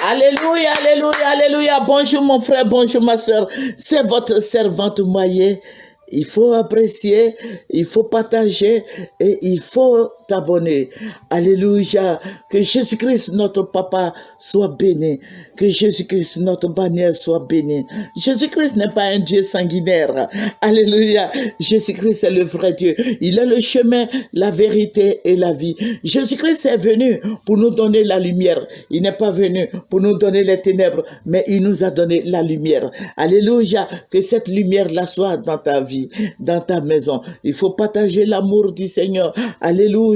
Alléluia, alléluia, alléluia. Bonjour mon frère, bonjour ma soeur. C'est votre servante Moyer. Il faut apprécier, il faut partager et il faut t'abonner. Alléluia. Que Jésus-Christ, notre papa, soit béni. Que Jésus-Christ, notre bannière, soit béni. Jésus-Christ n'est pas un Dieu sanguinaire. Alléluia. Jésus-Christ est le vrai Dieu. Il est le chemin, la vérité et la vie. Jésus-Christ est venu pour nous donner la lumière. Il n'est pas venu pour nous donner les ténèbres, mais il nous a donné la lumière. Alléluia. Que cette lumière-là soit dans ta vie, dans ta maison. Il faut partager l'amour du Seigneur. Alléluia.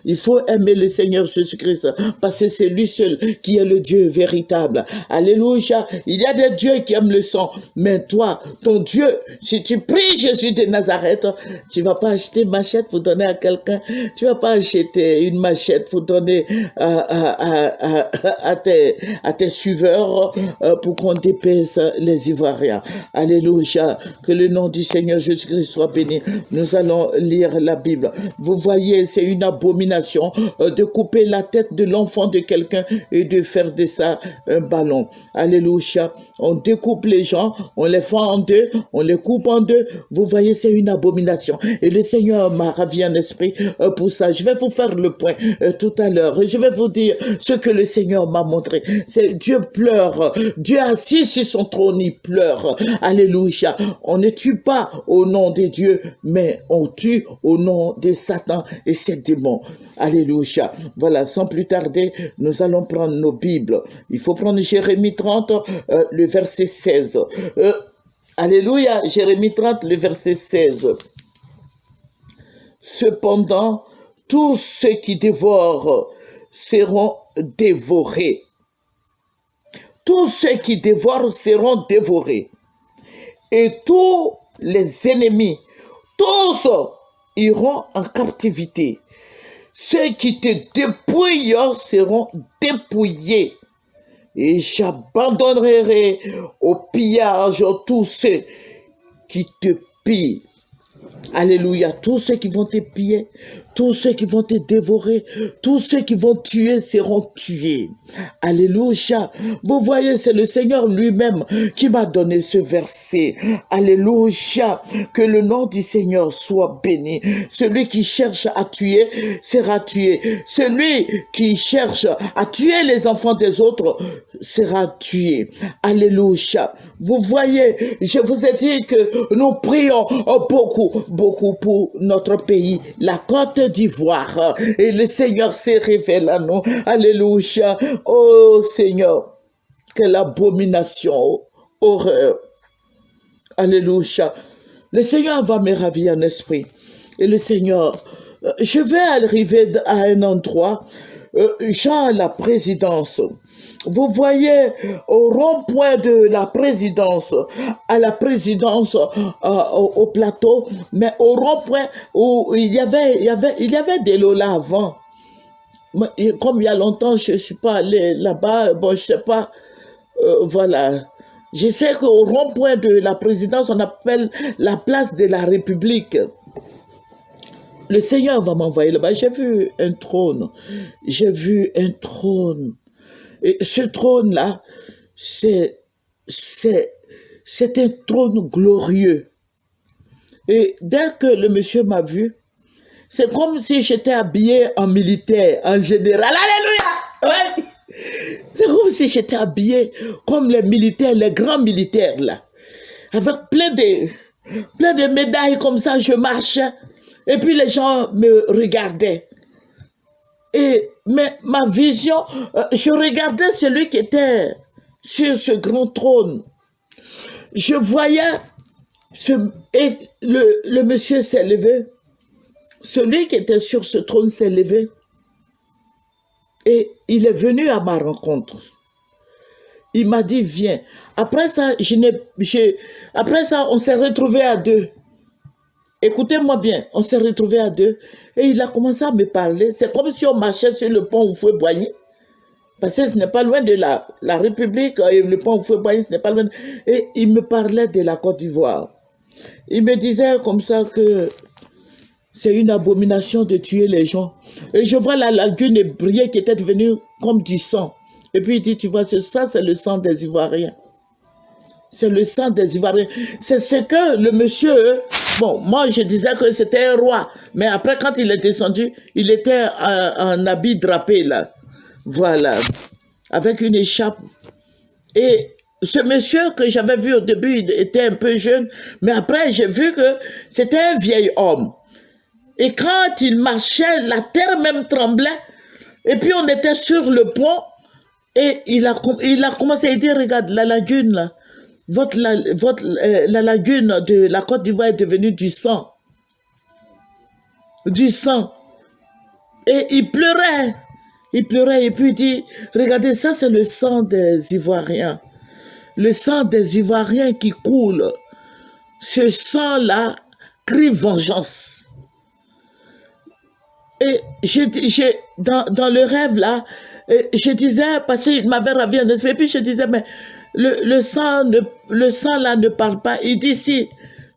Il faut aimer le Seigneur Jésus-Christ parce que c'est lui seul qui est le Dieu véritable. Alléluia. Il y a des dieux qui aiment le sang, mais toi, ton Dieu, si tu pries Jésus de Nazareth, tu vas pas acheter une machette pour donner à quelqu'un. Tu vas pas acheter une machette pour donner à tes suiveurs pour qu'on dépaisse les Ivoiriens. Alléluia. Que le nom du Seigneur Jésus-Christ soit béni. Nous allons lire la Bible. Vous voyez, c'est une abomination de couper la tête de l'enfant de quelqu'un et de faire de ça un ballon. Alléluia. On découpe les gens, on les fend en deux, on les coupe en deux. Vous voyez, c'est une abomination. Et le Seigneur m'a ravi en esprit pour ça. Je vais vous faire le point tout à l'heure. Je vais vous dire ce que le Seigneur m'a montré. C'est Dieu pleure. Dieu assis sur son trône, il pleure. Alléluia. On ne tue pas au nom de Dieu, mais on tue au nom de Satan et ses démons. Alléluia. Voilà, sans plus tarder, nous allons prendre nos Bibles. Il faut prendre Jérémie 30, le verset 16. Alléluia, Jérémie 30, le verset 16. Cependant, tous ceux qui dévorent seront dévorés. Tous ceux qui dévorent seront dévorés. Et tous les ennemis, tous iront en captivité. Ceux qui te dépouillent seront dépouillés. Et j'abandonnerai au pillage tous ceux qui te pillent. Alléluia. Tous ceux qui vont te piller, tous ceux qui vont te dévorer, tous ceux qui vont tuer seront tués. Alléluia. Vous voyez, c'est le Seigneur lui-même qui m'a donné ce verset. Alléluia. Que le nom du Seigneur soit béni. Celui qui cherche à tuer sera tué. Celui qui cherche à tuer les enfants des autres sera tué. Alléluia. Vous voyez, je vous ai dit que nous prions beaucoup pour notre pays, la Côte d'Ivoire. Et le Seigneur s'est révélé à nous. Alléluia. Oh Seigneur, quelle abomination, horreur. Alléluia. Le Seigneur va me ravir en esprit. Et le Seigneur, je vais arriver à un endroit, Jean la présidence. Vous voyez, au rond-point de la présidence, à la présidence, au plateau, mais au rond-point où il y avait des lots là avant. Comme il y a longtemps, je ne suis pas allé là-bas, bon, je ne sais pas, voilà. Je sais qu'au rond-point de la présidence, on appelle la place de la République. Le Seigneur va m'envoyer là-bas. J'ai vu un trône. J'ai vu un trône. Et ce trône-là, c'est un trône glorieux. Et dès que le monsieur m'a vu, c'est comme si j'étais habillé en militaire, en général. Alléluia! Ouais. C'est comme si j'étais habillé comme les militaires, les grands militaires, là. Avec plein de médailles comme ça, je marchais. Et puis les gens me regardaient. Mais ma vision, je regardais celui qui était sur ce grand trône. Je voyais, et le monsieur s'est levé. Celui qui était sur ce trône s'est levé. Et il est venu à ma rencontre. Il m'a dit, viens. Après ça, on s'est retrouvés à deux. Écoutez-moi bien, on s'est retrouvés à deux. Et il a commencé à me parler. C'est comme si on marchait sur le pont Houphouët-Boigny. Parce que ce n'est pas loin de la République. Le pont Houphouët-Boigny, ce n'est pas loin. Et il me parlait de la Côte d'Ivoire. Il me disait comme ça que c'est une abomination de tuer les gens. Et je vois la lagune briller qui était devenue comme du sang. Et puis il dit, tu vois, ça c'est le sang des Ivoiriens. C'est le sang des Ivoiriens. C'est ce que le monsieur... Bon, moi je disais que c'était un roi. Mais après quand il est descendu, il était en habit drapé là. Voilà. Avec une écharpe. Et ce monsieur que j'avais vu au début, il était un peu jeune. Mais après j'ai vu que c'était un vieil homme. Et quand il marchait, la terre même tremblait. Et puis on était sur le pont. Et il a commencé à dire, regarde, la lagune là. La lagune de la Côte d'Ivoire est devenue du sang. Du sang. Et il pleurait. Il pleurait et puis il dit, regardez, ça c'est le sang des Ivoiriens. Le sang des Ivoiriens qui coule. Ce sang-là crie vengeance. Et dans le rêve là, je disais, parce qu'il m'avait ravi un esprit, et puis je disais, mais le sang là ne parle pas. Il dit si,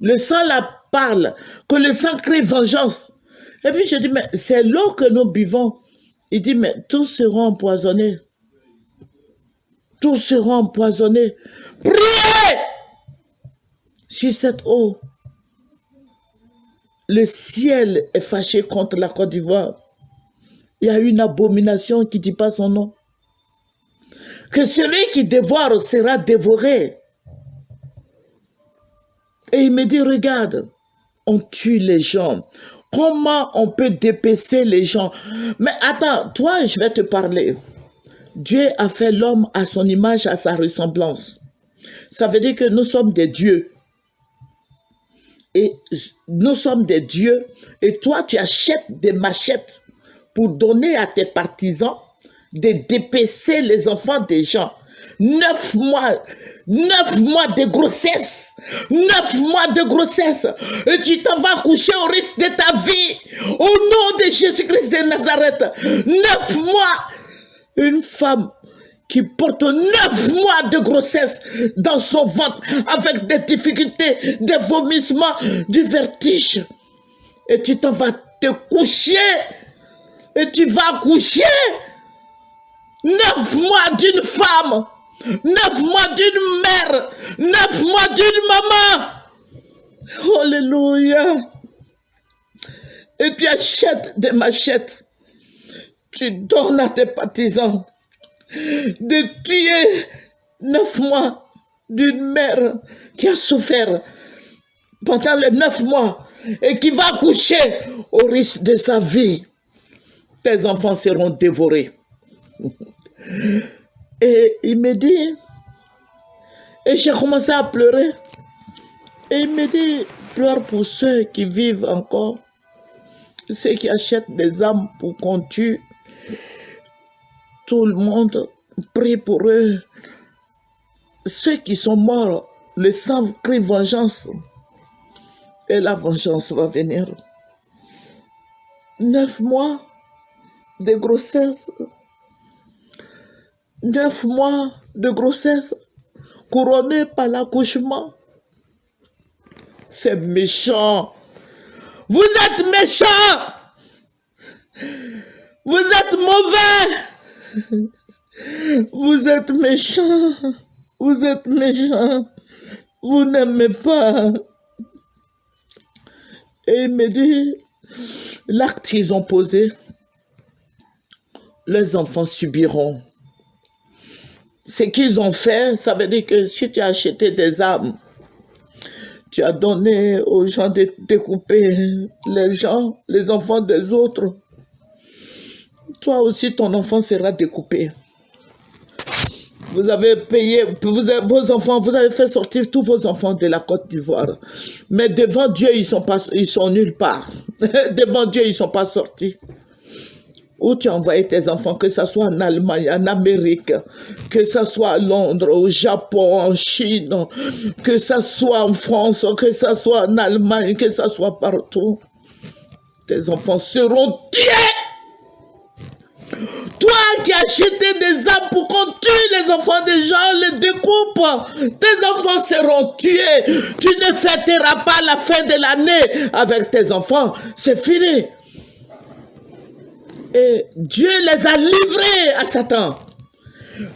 le sang là parle, que le sang crie vengeance. Et puis je dis, mais c'est l'eau que nous buvons. Il dit, mais tous seront empoisonnés. Tous seront empoisonnés. Priez sur cette eau. Le ciel est fâché contre la Côte d'Ivoire. Il y a une abomination qui ne dit pas son nom. Que celui qui dévore sera dévoré. Et il me dit, regarde, on tue les gens. Comment on peut dépecer les gens? Mais attends, toi, je vais te parler. Dieu a fait l'homme à son image, à sa ressemblance. Ça veut dire que nous sommes des dieux. Et nous sommes des dieux. Et toi, tu achètes des machettes pour donner à tes partisans de dépecer les enfants des gens. 9 mois de grossesse. 9 mois de grossesse. Et tu t'en vas coucher au risque de ta vie. Au nom de Jésus-Christ de Nazareth. 9 mois. Une femme qui porte 9 mois de grossesse dans son ventre avec des difficultés, des vomissements, du vertige. Et tu t'en vas te coucher. Et tu vas accoucher 9 mois d'une femme, 9 mois d'une mère, 9 mois d'une maman. Alléluia. Et tu achètes des machettes. Tu donnes à tes partisans de tuer 9 mois d'une mère qui a souffert pendant les 9 mois et qui va accoucher au risque de sa vie. Tes enfants seront dévorés. Et il me dit, et j'ai commencé à pleurer. Et il me dit, pleure pour ceux qui vivent encore, ceux qui achètent des âmes pour qu'on tue. Tout le monde prie pour eux. Ceux qui sont morts, le sang crie vengeance. Et la vengeance va venir. 9 mois de grossesse. 9 mois de grossesse couronnée par l'accouchement. C'est méchant. Vous êtes méchants. Vous êtes mauvais. Vous êtes méchants. Vous êtes méchants. Vous n'aimez pas. Et il me dit, l'acte qu'ils ont posé, les enfants subiront. Ce qu'ils ont fait, ça veut dire que si tu as acheté des armes, tu as donné aux gens de découper les gens, les enfants des autres, toi aussi ton enfant sera découpé. Vous avez payé, vos enfants, vous avez fait sortir tous vos enfants de la Côte d'Ivoire. Mais devant Dieu, ils sont nulle part. Devant Dieu, ils ne sont pas sortis. Où tu as envoyé tes enfants, que ce soit en Allemagne, en Amérique, que ce soit à Londres, au Japon, en Chine, que ce soit en France, que ce soit en Allemagne, que ce soit partout. Tes enfants seront tués. Toi qui as acheté des armes pour qu'on tue les enfants des gens, les découpe, tes enfants seront tués. Tu ne fêteras pas la fin de l'année avec tes enfants. C'est fini. Et Dieu les a livrés à Satan.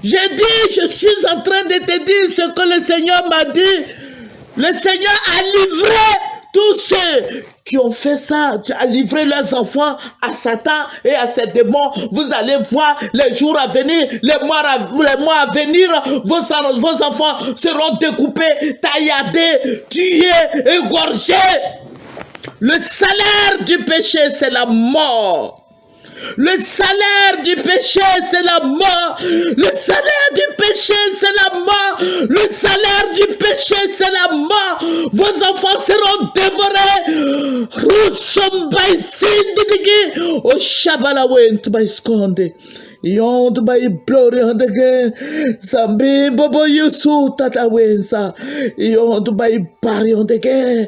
J'ai dit, je suis en train de te dire ce que le Seigneur m'a dit. Le Seigneur a livré tous ceux qui ont fait ça, a livré leurs enfants à Satan et à ses démons. Vous allez voir les jours à venir, les mois à venir, vos enfants seront découpés, tailladés, tués, égorgés. Le salaire du péché, c'est la mort. Le salaire du péché, c'est la mort. Le salaire du péché, c'est la mort. Le salaire du péché, c'est la mort. Vos enfants seront dévorés. Rusombai sindidigi. O shabalawent by skonde. Yond by glory on the game. Zambi bobo yusu tatawensa. Yond by bari on the game.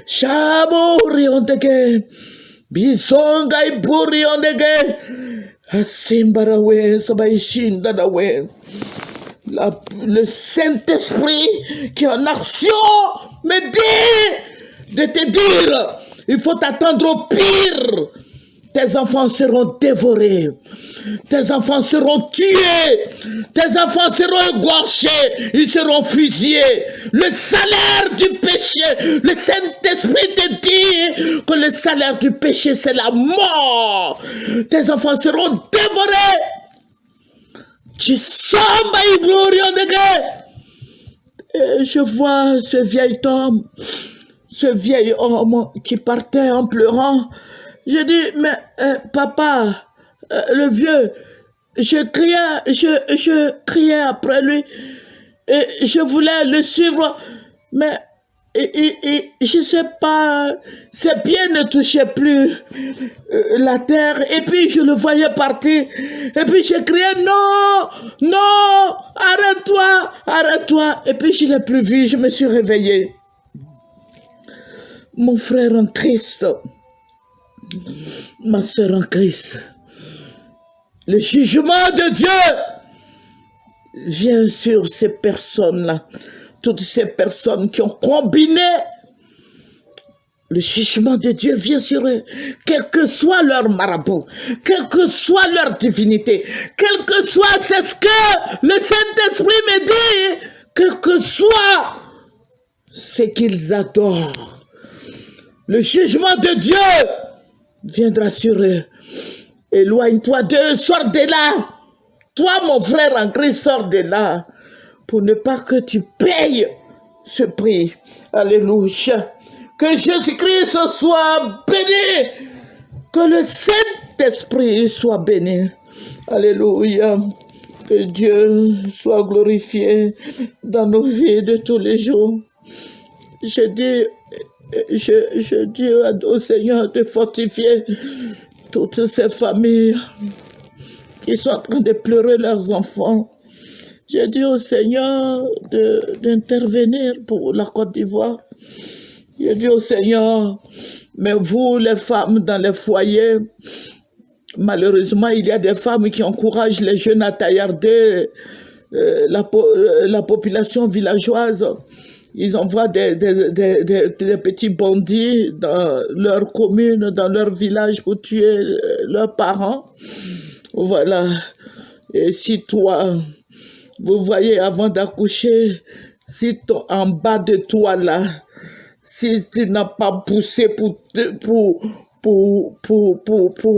Shabori on the game. Bisonga iburi ondege. Asimbara we sabaishinda da we. Le Saint-Esprit qui est en action me dit de te dire, il faut t'attendre au pire. Tes enfants seront dévorés. Tes enfants seront tués. Tes enfants seront égorgés. Ils seront fusillés. Le salaire du péché. Le Saint-Esprit te dit que le salaire du péché, c'est la mort. Tes enfants seront dévorés. Tu sommes glorieux de guerre. Et je vois ce vieil homme qui partait en pleurant. Je dis, mais papa, le vieux, je criais après lui et je voulais le suivre, mais je sais pas, ses pieds ne touchaient plus la terre et puis je le voyais partir et puis je criais non, non, arrête-toi, arrête-toi et puis je l'ai plus vu, je me suis réveillée. Mon frère en Christ, ma soeur en Christ, le jugement de Dieu vient sur ces personnes-là, toutes ces personnes qui ont combiné. Le jugement de Dieu vient sur eux, quel que soit leur marabout, quelle que soit leur divinité, quel que soit, c'est ce que le Saint-Esprit me dit, quel que soit ce qu'ils adorent. Le jugement de Dieu viendra sur eux. Éloigne-toi d'eux, sors de là. Toi, mon frère en Christ, sors de là. Pour ne pas que tu payes ce prix. Alléluia. Que Jésus-Christ soit béni. Que le Saint-Esprit soit béni. Alléluia. Que Dieu soit glorifié dans nos vies de tous les jours. Je dis au Seigneur de fortifier toutes ces familles qui sont en train de pleurer leurs enfants. Je dis au Seigneur d'intervenir pour la Côte d'Ivoire. Je dis au Seigneur, mais vous les femmes dans les foyers, malheureusement il y a des femmes qui encouragent les jeunes à taillarder la population villageoise. Ils envoient des petits bandits dans leur commune, dans leur village pour tuer leurs parents. Voilà. Et si toi, vous voyez, avant d'accoucher, si en bas de toi là, si tu n'as pas poussé pour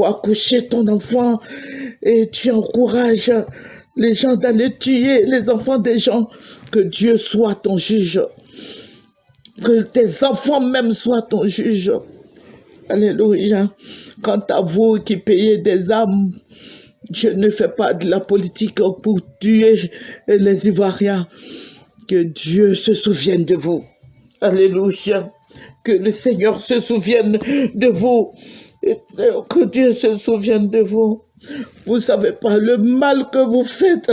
accoucher ton enfant et tu encourages les gens d'aller tuer les enfants des gens, que Dieu soit ton juge. Que tes enfants même soient ton juge. Alléluia. Quant à vous qui payez des âmes, je ne fais pas de la politique pour tuer les Ivoiriens. Que Dieu se souvienne de vous. Alléluia. Que le Seigneur se souvienne de vous. Que Dieu se souvienne de vous. Vous ne savez pas le mal que vous faites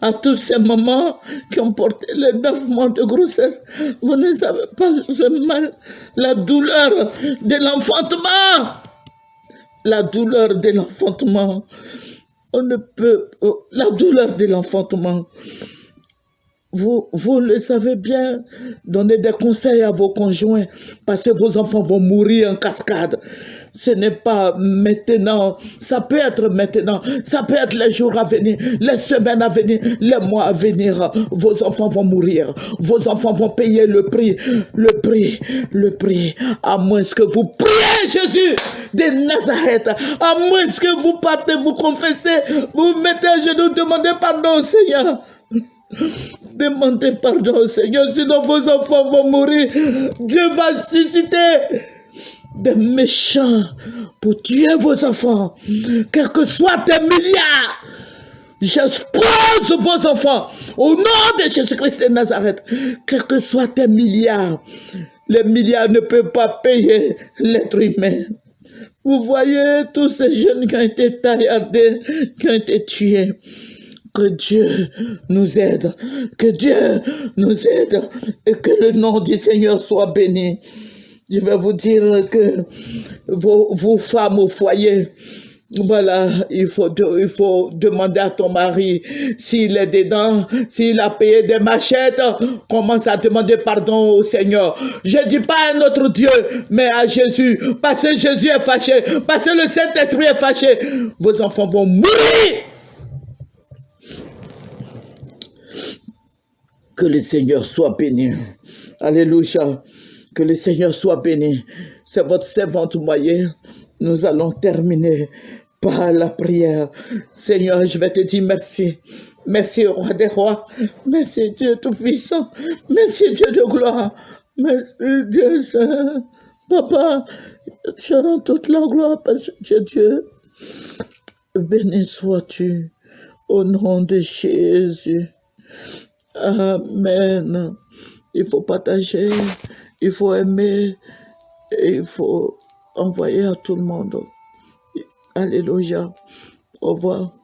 à tous ces mamans qui ont porté les 9 mois de grossesse. Vous ne savez pas ce mal, la douleur de l'enfantement. La douleur de l'enfantement. On ne peut... La douleur de l'enfantement. vous le savez bien, donnez des conseils à vos conjoints parce que vos enfants vont mourir en cascade. Ce n'est pas maintenant, ça peut être maintenant, ça peut être les jours à venir, les semaines à venir, les mois à venir. Vos enfants vont mourir, vos enfants vont payer le prix, à moins que vous priez Jésus de Nazareth, à moins que vous partez, vous confessez, vous mettez à genoux, demandez pardon au Seigneur. Demandez pardon au Seigneur, sinon vos enfants vont mourir. Dieu va susciter des méchants pour tuer vos enfants. Quels que soient tes milliards, j'expose vos enfants au nom de Jésus-Christ de Nazareth. Quels que soient tes milliards, les milliards ne peuvent pas payer l'être humain. Vous voyez tous ces jeunes qui ont été tailladés, qui ont été tués. Que Dieu nous aide, que Dieu nous aide et que le nom du Seigneur soit béni. Je vais vous dire que vos femmes au foyer, voilà, il faut demander à ton mari s'il est dedans, s'il a payé des machettes, commence à demander pardon au Seigneur. Je ne dis pas à un autre Dieu, mais à Jésus, parce que Jésus est fâché, parce que le Saint-Esprit est fâché. Vos enfants vont mourir. Que le Seigneur soit béni. Alléluia. Que le Seigneur soit béni. C'est votre servante moyen. Nous allons terminer par la prière. Seigneur, je vais te dire merci. Merci, roi des rois. Merci, Dieu Tout-Puissant. Merci, Dieu de gloire. Merci, Dieu Saint. Papa, je rends toute la gloire parce que tu es Dieu. Béni sois-tu au nom de Jésus. Amen. Il faut partager, il faut aimer, et il faut envoyer à tout le monde. Alléluia. Au revoir.